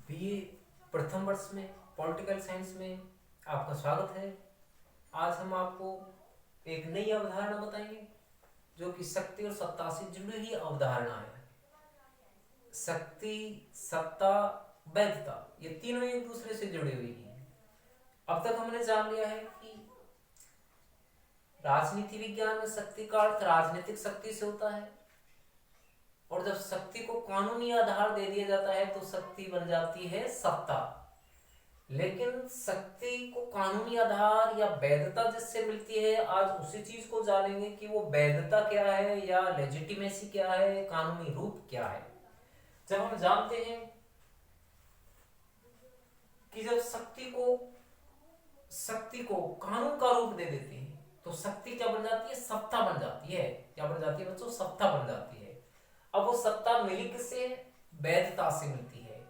BA प्रथम वर्ष में पॉलिटिकल साइंस में आपका स्वागत है। आज हम आपको एक नई अवधारणा बताएंगे जो कि शक्ति और सत्ता से जुड़ी हुई अवधारणा है। शक्ति, सत्ता, वैधता, ये तीनों एक दूसरे से जुड़ी हुई हैं। अब तक हमने जान लिया है कि राजनीति विज्ञान में शक्ति का अर्थ राजनीतिक शक्ति से होता है, और जब शक्ति को कानूनी आधार दे दिया जाता है तो शक्ति बन जाती है सत्ता। लेकिन शक्ति को कानूनी आधार या वैधता जिससे मिलती है, आज उसी चीज को जानेंगे कि वो वैधता क्या है या लेजिटिमेसी क्या है, कानूनी रूप क्या है। जब हम जानते हैं कि जब शक्ति को कानून का रूप दे देते हैं तो शक्ति क्या बन जाती है? सत्ता बन जाती है। क्या बन जाती है बच्चों? सत्ता बन जाती है। अब वो सत्ता मिली किससे? वैधता से मिलती है।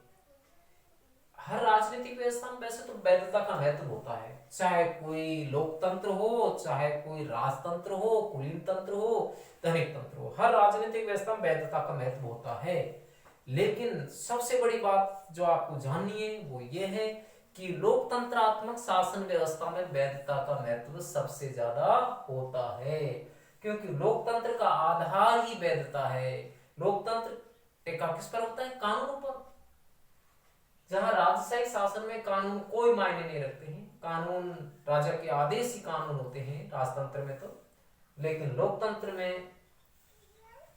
हर राजनीतिक व्यवस्था में वैसे तो वैधता का महत्व होता है, चाहे कोई लोकतंत्र हो, चाहे कोई राजतंत्र हो, कुलीन तंत्र हो, धनिक तंत्र हो, हर राजनीतिक व्यवस्था में वैधता का महत्व होता है। लेकिन सबसे बड़ी बात जो आपको जाननी है वो ये है कि लोकतंत्रात्मक शासन व्यवस्था में वैधता का महत्व सबसे ज्यादा होता है, क्योंकि लोकतंत्र का आधार ही वैधता है। लोकतंत्र टिका किस पर होता है? कानूनों पर। जहां राजशाही शासन में कानून कोई मायने नहीं रखते हैं, कानून राजा के आदेश ही कानून होते हैं राजतंत्र में तो। लेकिन लोकतंत्र में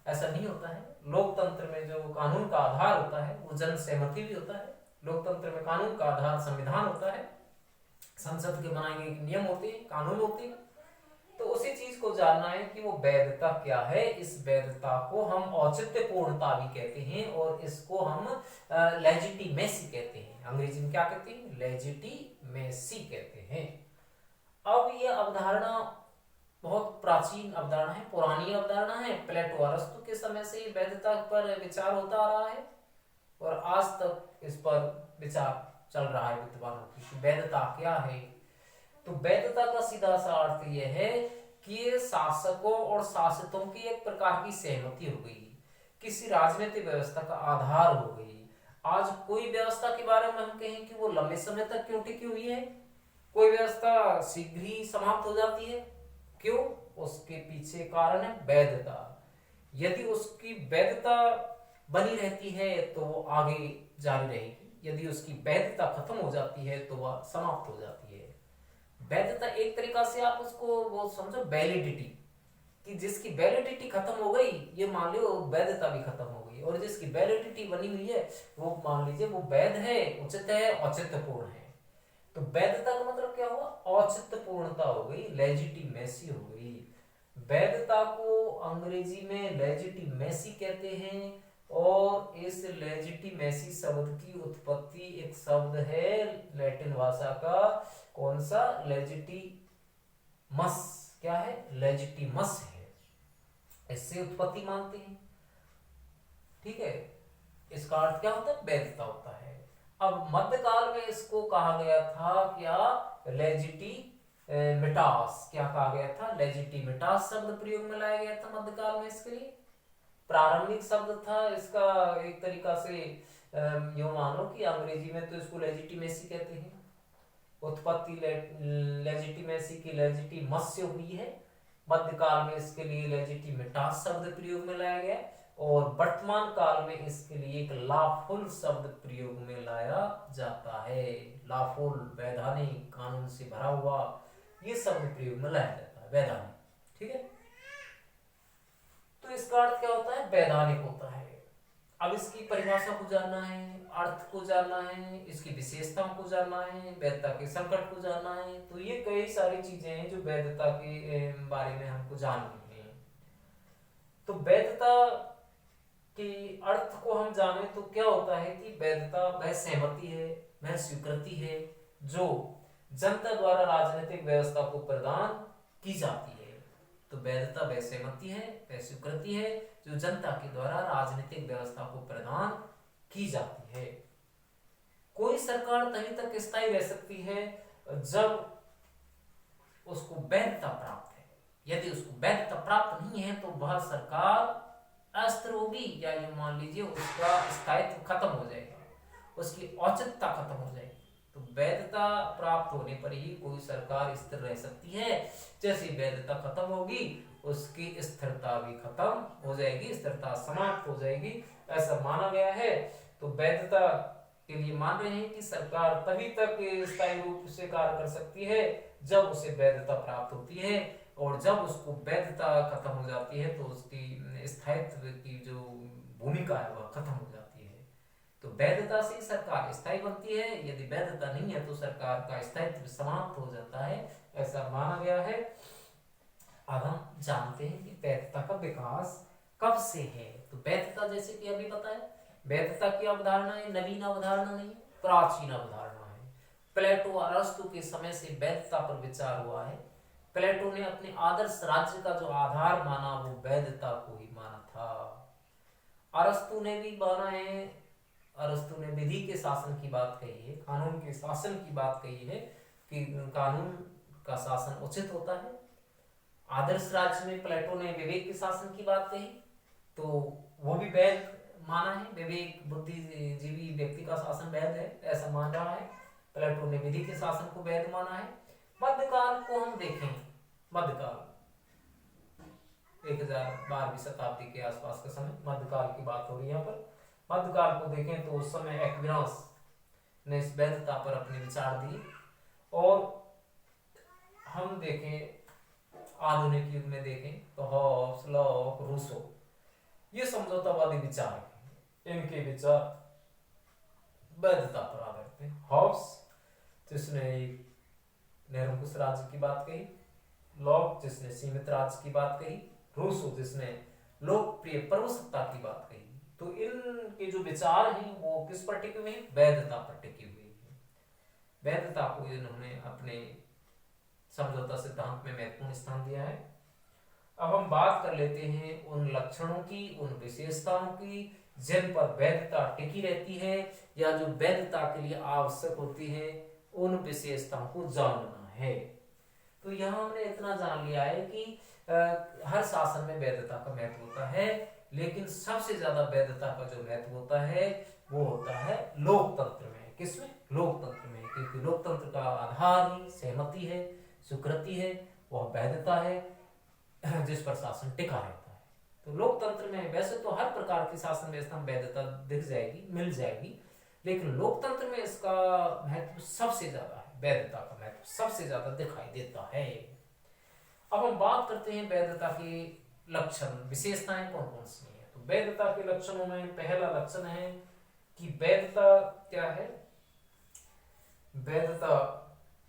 ऐसा नहीं होता है। लोकतंत्र में जो कानून का आधार होता है वो जन सहमति भी होता है। लोकतंत्र में कानून का आधार संविधान होता है, संसद के बनाए गए नियम होते हैं, कानून होते हैं। तो उसी चीज को जानना है कि वो वैधता क्या है। इस वैधता को हम औचित्यपूर्णता भी कहते हैं और इसको हम लेजिटिमेसी कहते हैं। अंग्रेजी में क्या कहते हैं? लेजिटिमेसी कहते हैं। अब ये अवधारणा बहुत प्राचीन अवधारणा है, पुरानी अवधारणा है। प्लेटो, अरस्तु के समय से वैधता पर विचार होता आ रहा है और आज तक इस पर विचार चल रहा है विद्वानों की कि वैधता क्या है। तो वैधता का सीधा सा अर्थ यह है कि ये शासकों और शासितों की एक प्रकार की सहमति हो गई, किसी राजनीतिक व्यवस्था का आधार हो गई। आज कोई व्यवस्था के बारे में हम कहें कि वो लंबे समय तक क्यों टिकी हुई है, कोई व्यवस्था शीघ्र ही समाप्त हो जाती है, क्यों? उसके पीछे कारण है वैधता। यदि उसकी वैधता बनी रहती है तो वो आगे जारी रहेगी, यदि उसकी वैधता खत्म हो जाती है तो वह समाप्त हो जाती है। वैधता एक तरीका से आप उसको वो समझो वैलिडिटी, कि जिसकी वैलिडिटी खत्म हो गई, ये मान लो वैधता भी खत्म हो गई, और जिसकी वैलिडिटी बनी हुई है वो मान लीजिए वो वैध है, उचित है, औचित्यपूर्ण है। तो वैधता का मतलब क्या हुआ? औचित्यपूर्णता हो गई, लेजिटिमेसी हो गई। वैधता को अंग्रेजी में लेजिटिमेसी कहते हैं, और इस लेजिटिमेसी शब्द की उत्पत्ति एक शब्द है लैटिन भाषा का, कौन सा? लेजिटिमस। क्या है? लेजिटिमस है, इससे उत्पत्ति मानते हैं। ठीक है, इसका अर्थ क्या होता है? वैधता होता है। अब मध्यकाल में इसको कहा गया था क्या? लेजिटिमिटास। क्या कहा गया था? लेजिटिमिटास शब्द प्रयोग में लाया गया था मध्यकाल में इसके लिए। प्रारंभिक शब्द था इसका, एक तरीका से यूं मानो कि अंग्रेजी में तो इसको लेजिटिमेसी कहते हैं। उत्पत्ति लेजिटिमेसी की लेजिटिमस से हुई है। मध्यकाल में इसके लिए लेजिटिमिटास शब्द प्रयोग में लाया गया, और वर्तमान काल में इसके लिए एक लॉफुल शब्द प्रयोग में लाया जाता है। लॉफुल, वैधानिक, कानून से भरा हुआ, ये शब्द प्रयोग में लाया जाता है, वैधानिक। ठीक है, तो इसका अर्थ क्या होता है? वैधानिक होता है। अब इसकी परिभाषा को जानना है, अर्थ को जानना है, इसकी विशेषताओं को जानना है, वैधता के संकट को जानना है। तो ये कई सारी चीजें हैं जो वैधता के बारे में हमको जाननी है। तो वैधता के अर्थ को हम जाने तो क्या होता है कि वैधता वह सहमति है, वह स्वीकृति है जो जनता द्वारा राजनीतिक व्यवस्था को प्रदान की जाती है। तो वैधता वह सहमति है, वह स्वीकृति है जो जनता के द्वारा राजनीतिक व्यवस्था को प्रदान की जाती है। कोई सरकार तभी तक स्थायी रह सकती है जब उसको वैधता प्राप्त है। यदि उसको वैधता प्राप्त नहीं है तो वह सरकार अस्थिर होगी, या ये मान लीजिए उसका स्थायित्व खत्म हो जाएगा। उसकी औचित्यता खत्म हो जाएगी। तो वैधता प्राप्त होने पर ही कोई सरकार स्थिर रह सकती है। जैसे वैधता खत्म होगी उसकी स्थिरता भी खत्म हो जाएगी, स्थिरता समाप्त हो जाएगी, ऐसा माना गया है। तो वैधता के लिए मान रहे हैं कि सरकार तभी तक स्थायी रूप से कार्य कर सकती है जब उसे वैधता प्राप्त होती है, और जब उसको वैधता खत्म हो जाती है तो उसकी स्थायित्व की जो भूमिका है वह खत्म हो जाती है। तो वैधता से सरकार स्थायी बनती है, यदि वैधता नहीं है तो सरकार का स्थायित्व समाप्त हो जाता है, ऐसा माना गया है। अब हम जानते हैं कि वैधता का विकास कब से है। तो वैधता जैसे कि अभी बताया, वैधता की अवधारणा है, नवीन अवधारणा नहीं, प्राचीन अवधारणा है। प्लेटो और अरस्तु के समय से वैधता पर विचार हुआ है। प्लेटो ने अपने आदर्श राज्य का जो आधार माना वो वैधता को ही माना था। अरस्तु ने भी माना है, अरस्तु ने विधि के शासन की बात कही है, कानून के शासन की बात कही है कि कानून का शासन उचित होता है। आदर्श राज्य में प्लेटो ने विवेक के शासन की बात कही, तो वो भी वैध माना है। विवेक बुद्धिजीवी व्यक्ति का शासन वैध है, ऐसा मान रहा है। प्लेटो ने विधि के शासन को वैध माना है। मध्यकाल को हम देखें, मध्यकाल 1012वीं शताब्दी के आसपास का समय, मध्यकाल की बात हो रही है यहाँ पर। मध्यकाल को देखें तो उस समय एक्विनास ने इस वैधता पर अपने विचार दिए। और हम देखें आधुनिक युग में देखें तो हॉब्स, लॉक, रूसो, ये समझौतावादी विचार हैं। इनके विचार वैधता पर आधारित हैं। हॉब्स जिसने निरंकुश राज्य की बात कही, लॉक जिसने सीमित राज्य की बात कही, रूसो जिसने लोकप्रिय प्रभुसत्ता की बात कही। तो इनके जो विचार हैं वो किस पर टिके हुए हैं? वैधता पर टिके हुए हैं। वैधता को इन्होंने अपने समझौता सिद्धांत में महत्वपूर्ण स्थान दिया है। अब हम बात कर लेते हैं उन लक्षणों की, उन विशेषताओं की जिन पर वैधता टिकी रहती है या जो वैधता के लिए आवश्यक होती है, उन विशेषताओं को जानना है। तो यहाँ हमने इतना जान लिया है कि हर शासन में वैधता का महत्व होता है, लेकिन सबसे ज्यादा वैधता का जो महत्व होता है वो होता है लोकतंत्र में। किसमें? लोकतंत्र में, क्योंकि लोकतंत्र का आधार ही सहमति है, स्वीकृति है, वह वैधता है जिस पर शासन टिका रहता है। तो लोकतंत्र में वैसे तो हर प्रकार की शासन व्यवस्था में वैधता दिख जाएगी, मिल जाएगी, लेकिन लोकतंत्र में इसका महत्व सबसे ज्यादा है, वैधता का महत्व सबसे ज्यादा दिखाई देता है। अब हम बात करते हैं वैधता के लक्षण, विशेषताएं कौन कौन सी हैं। तो वैधता के लक्षणों में पहला लक्षण है कि वैधता क्या है। वैधता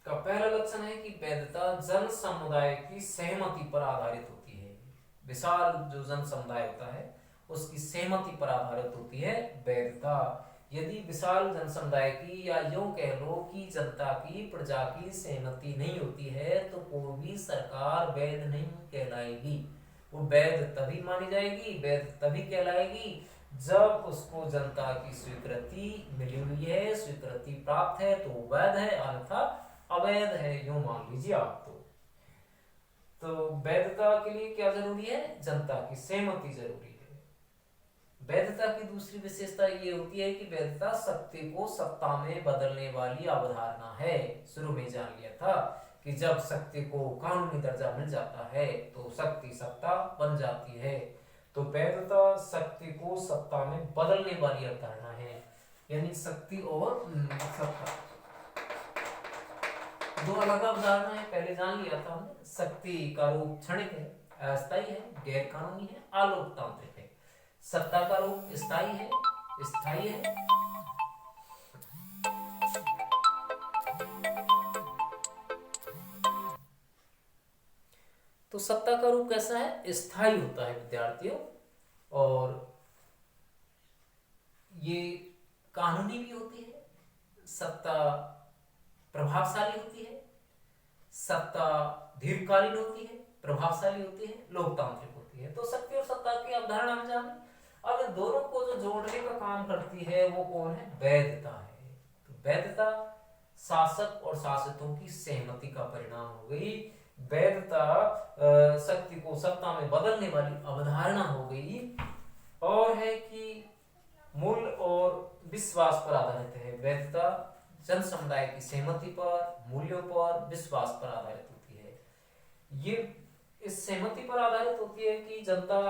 का पहला लक्षण है कि वैधता जन समुदाय की सहमति पर आधारित होती है। विशाल जो जन समुदाय होता है उसकी सहमति पर आधारित होती है वैधता। यदि विशाल जन समुदाय की या यूं कह लो कि जनता की, प्रजा की सहमति नहीं होती है तो कोई भी सरकार वैध नहीं कहलाएगी। वो वैध तभी मानी जाएगी, वैध तभी कहलाएगी जब उसको जनता की स्वीकृति मिली हुई है, स्वीकृति प्राप्त है तो वैध है, अन्यथा अवैध है, यूं मान लीजिए आप। तो वैधता के लिए क्या जरूरी है? जनता की सहमति जरूरी है। वैधता की दूसरी विशेषता ये होती है कि वैधता शक्ति को सत्ता में बदलने वाली अवधारणा है। शुरू में जान लिया था कि जब शक्ति को कानूनी दर्जा मिल जाता है तो शक्ति सत्ता बन जाती है। तो वैधता शक्ति को सत्ता में बदलने वाली अवधारणा है, यानी शक्ति और सत्ता दो अलग अवधारणा है, पहले जान लिया था हमने। शक्ति का रूप क्षणिक है, अस्थायी है, गैर कानूनी है, अलोकतांत्रिक है। सत्ता का रूप स्थायी है, स्थायी है। तो सत्ता का रूप कैसा है? स्थायी होता है विद्यार्थियों, और ये कानूनी भी होती है। सत्ता प्रभावशाली होती है, सत्ता दीर्घकालीन होती है, प्रभावशाली होती है, लोकतांत्रिक होती है। तो शक्ति और सत्ता की अवधारणा हम जाने। अब इन दोनों को जो जोड़ने का काम करती है वो कौन है? वैधता है। तो वैधता शासक और शासितों की सहमति का परिणाम हो गई। वैधता शक्ति को सत्ता में बदलने वाली अवधारणा हो गई। और है कि मूल और विश्वास पर आधारित है। वैधता जन समुदाय की सहमति पर, मूल्यों पर, विश्वास पर आधारित होती है। ये इस सहमति पर आधारित होती है कि जनता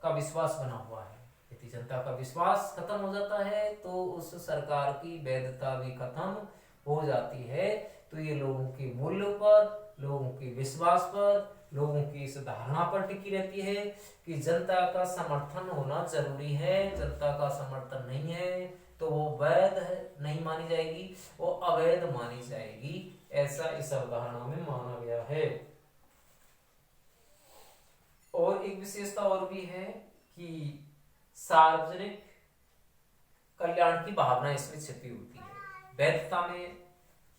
का विश्वास बना हुआ है। यदि जनता का विश्वास खत्म हो जाता है तो उस सरकार की वैधता भी खत्म हो जाती है। तो ये लोगों के मूल्यों पर, लोगों के विश्वास पर, लोगों की इस धारणा पर टिकी रहती है कि जनता का समर्थन होना जरूरी है। जनता का समर्थन नहीं है तो वो वैध नहीं मानी जाएगी, वो अवैध मानी जाएगी। ऐसा इस अवधारणा में माना गया है। और एक विशेषता और भी है कि सार्वजनिक कल्याण की भावना इसमें छिपी होती है। वैधता में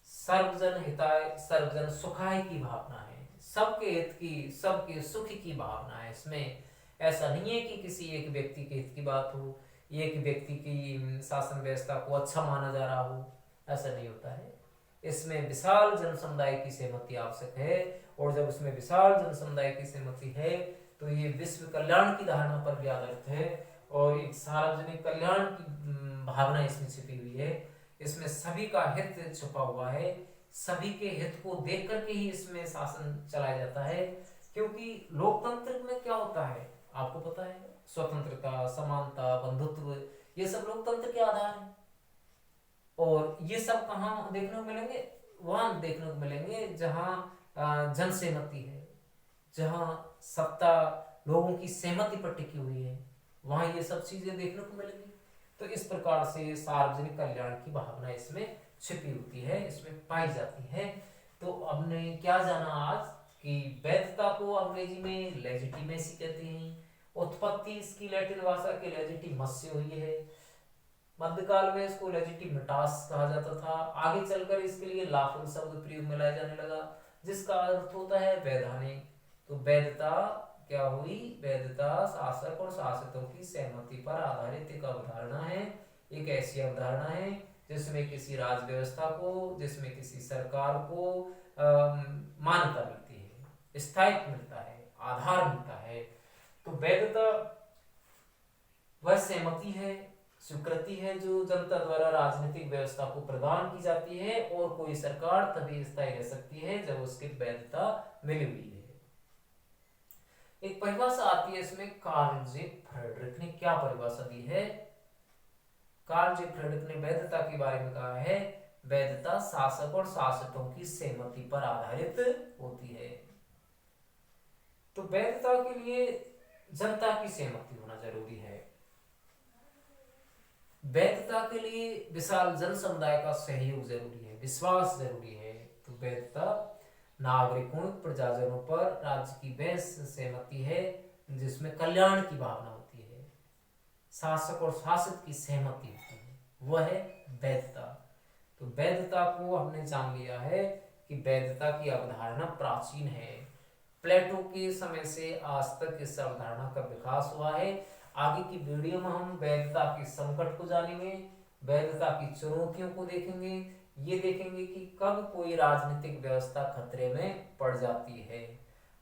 सर्वजन हिताय सर्वजन सुखाय की भावना है। सबके हित की, सबके सुख की भावना है इसमें। ऐसा नहीं है कि किसी एक व्यक्ति के हित की बात हो, एक व्यक्ति की शासन व्यवस्था को अच्छा माना जा रहा हो, ऐसा नहीं होता है। इसमें विशाल जन समुदाय की सहमति आवश्यक है। और जब उसमें विशाल जन समुदाय की सहमति है तो ये विश्व कल्याण की धारणा पर भी आधारित है और एक सार्वजनिक कल्याण की भावना इसमें छिपी हुई है। इसमें सभी का हित छुपा हुआ है, सभी के हित को देख करके ही इसमें शासन चलाया जाता है। क्योंकि लोकतंत्र में क्या होता है आपको पता है, स्वतंत्रता, समानता, बंधुत्व, ये सब लोकतंत्र के आधार हैं। और ये सब कहाँ देखने को मिलेंगे? वहां देखने को मिलेंगे जहां जन सहमति है, जहां सत्ता लोगों की सहमति पर टिकी हुई है, वहां ये सब चीजें देखने को मिलेंगी। तो इस प्रकार से सार्वजनिक कल्याण की भावना इसमें छिपी होती है, इसमें पाई जाती है। तो हमने क्या जाना आज कि वैधता को अंग्रेजी में लेजिटिमेसी कहते हैं। उत्पत्ति इसकी लैटिन भाषा के लेजिटिमस से हुई है। मध्यकाल में इसको लेजिटिमिटास कहा जाता था। आगे चलकर इसके लिए लाफुल शब्द प्रयोग में लाया जाने लगा जिसका अर्थ होता है वैधानिक। तो वैधता क्या हुई? वैधता शासक और शासितों की सहमति पर आधारित एक अवधारणा है। एक ऐसी अवधारणा है जिसमें किसी राज व्यवस्था को, जिसमें किसी सरकार को मान्यता मिलती है, स्थायित्व मिलता है, आधार मिलता है। तो वैधता वह सहमति है, स्वीकृति है जो जनता द्वारा राजनीतिक व्यवस्था को प्रदान की जाती है। और कोई सरकार तभी स्थायी रह सकती है जब उसकी वैधता मिली हुई है। एक परिभाषा आती है इसमें, कार्ल जे फ्रेडरिक ने क्या परिभाषा दी है? कार्ल जे फ्रेडरिक ने वैधता के बारे में कहा है, वैधता शासक और शासितों की सहमति पर आधारित होती है। तो वैधता के लिए जनता की सहमति होना जरूरी है। वैधता के लिए विशाल जन समुदाय का सहयोग जरूरी है, विश्वास जरूरी है। तो वैधता नागरिकों, प्रजाजनों पर राज्य की वह सहमति है जिसमें कल्याण की भावना होती है, शासक और शासित की सहमति होती है, वह है वैधता। तो वैधता को हमने जान लिया है कि वैधता की अवधारणा प्राचीन है। प्लेटो के समय से आज तक इस अवधारणा का विकास हुआ है। आगे की वीडियो में हम वैधता के संकट को जानेंगे, वैधता की चुनौतियों को देखेंगे, ये देखेंगे कि कब कोई राजनीतिक व्यवस्था खतरे में पड़ जाती है।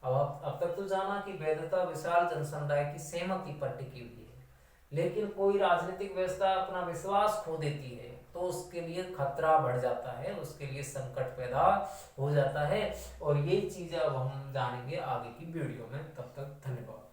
अब तक तो जाना कि वैधता विशाल जनसमुदाय की सहमति पर टिकी हुई है, लेकिन कोई राजनीतिक व्यवस्था अपना विश्वास खो देती है तो उसके लिए खतरा बढ़ जाता है, उसके लिए संकट पैदा हो जाता है। और ये चीजें अब हम जानेंगे आगे की वीडियो में। तब तक धन्यवाद।